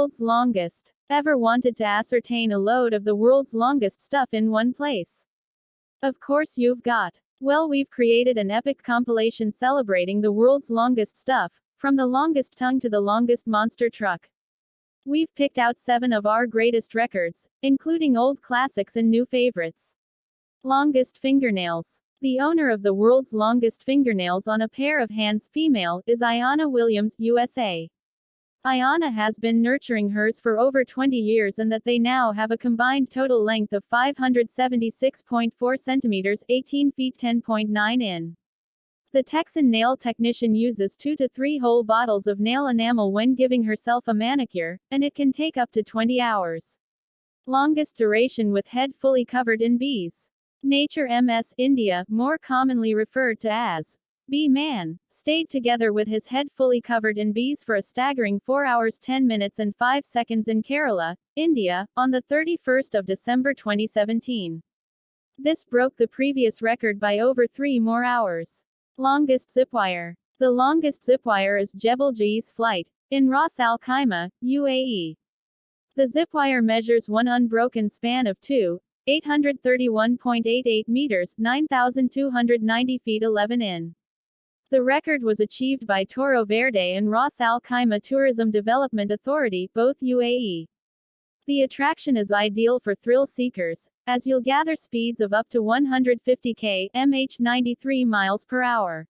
World's longest. Ever wanted to ascertain a load of the world's longest stuff in one place? Of course you've got. Well, we've created an epic compilation celebrating the world's longest stuff, from the longest tongue to the longest monster truck. We've picked out 7 of our greatest records, including old classics and new favorites. Longest fingernails. The owner of the world's longest fingernails on a pair of hands, female, is Ayanna Williams, USA. Ayanna has been nurturing hers for over 20 years, and that they now have a combined total length of 576.4 centimeters, 18 feet 10.9 in. The Texan nail technician uses 2 to 3 whole bottles of nail enamel when giving herself a manicure, and it can take up to 20 hours. Longest duration with head fully covered in bees. Nature Ms. India, more commonly referred to as Bee Man, stayed together with his head fully covered in bees for a staggering 4 hours 10 minutes and 5 seconds in Kerala, India, on the 31st of December 2017. This broke the previous record by over 3 more hours. Longest zipwire. The longest zipwire is Jebel Jais Flight, in Ras Al Khaimah, UAE. The zipwire measures one unbroken span of 831.88 meters, 9,290 feet 11 in. The record was achieved by Toro Verde and Ras Al Khaimah Tourism Development Authority, both UAE. The attraction is ideal for thrill seekers, as you'll gather speeds of up to 150 km/h 93 miles per hour.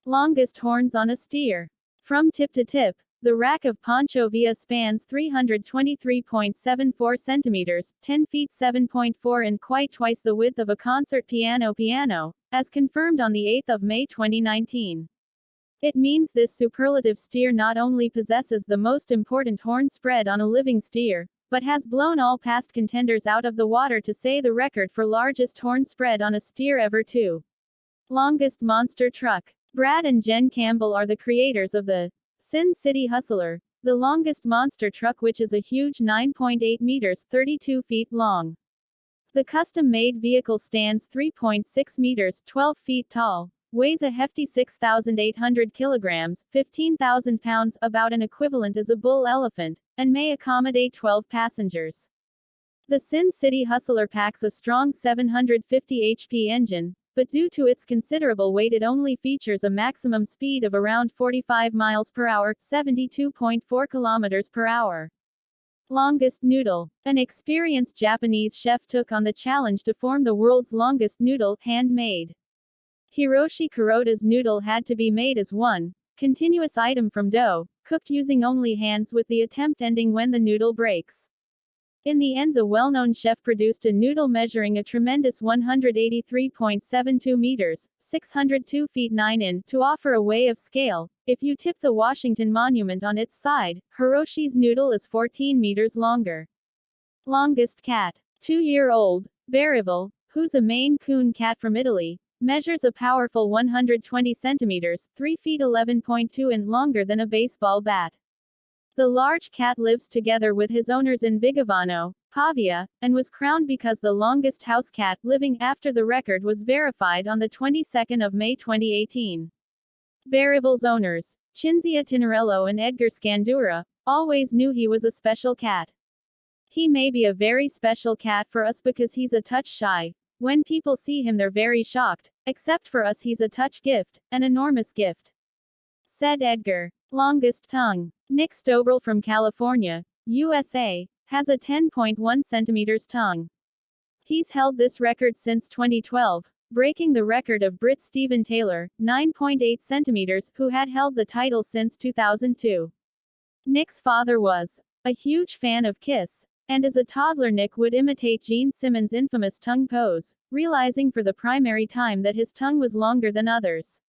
Longest horns on a steer. From tip to tip, the rack of Panchovia spans 323.74 centimeters, 10 feet 7.4 and quite twice the width of a concert piano, as confirmed on the 8th of May 2019. It means this superlative steer not only possesses the most important horn spread on a living steer, but has blown all past contenders out of the water to say the record for largest horn spread on a steer ever too. Longest monster truck. Brad and Jen Campbell are the creators of the Sin City Hustler, the longest monster truck, which is a huge 9.8 meters 32 feet long. The custom-made vehicle stands 3.6 meters 12 feet tall, weighs a hefty 6,800 kilograms 15,000 pounds, about an equivalent as a bull elephant, and may accommodate 12 passengers. The Sin City Hustler packs a strong 750 HP engine, but due to its considerable weight it only features a maximum speed of around 45 miles per hour, 72.4 kilometers per hour. Longest noodle. An experienced Japanese chef took on the challenge to form the world's longest noodle, handmade. Hiroshi Kuroda's noodle had to be made as one continuous item from dough, cooked using only hands, with the attempt ending when the noodle breaks. In the end, the well-known chef produced a noodle measuring a tremendous 183.72 meters, 602 feet 9 in, to offer a way of scale. If you tip the Washington Monument on its side, Hiroshi's noodle is 14 meters longer. Longest cat. 2-year-old, Berryville, who's a Maine Coon cat from Italy, measures a powerful 120 centimeters, 3 feet 11.2 in, longer than a baseball bat. The large cat lives together with his owners in Vigevano, Pavia, and was crowned because the longest house cat living after the record was verified on the 22nd of May 2018. Berryville's owners, Cinzia Tinarello and Edgar Scandura, always knew he was a special cat. He may be a very special cat for us because he's a touch shy. When people see him they're very shocked, except for us he's a touch gift, an enormous gift," said Edgar. Longest tongue. Nick Stobrel from California, USA, has a 10.1 centimeters tongue. He's held this record since 2012, breaking the record of Brit Stephen Taylor, 9.8 centimeters, who had held the title since 2002. Nick's father was a huge fan of Kiss, and as a toddler Nick would imitate Gene Simmons' infamous tongue pose, realizing for the primary time that his tongue was longer than others.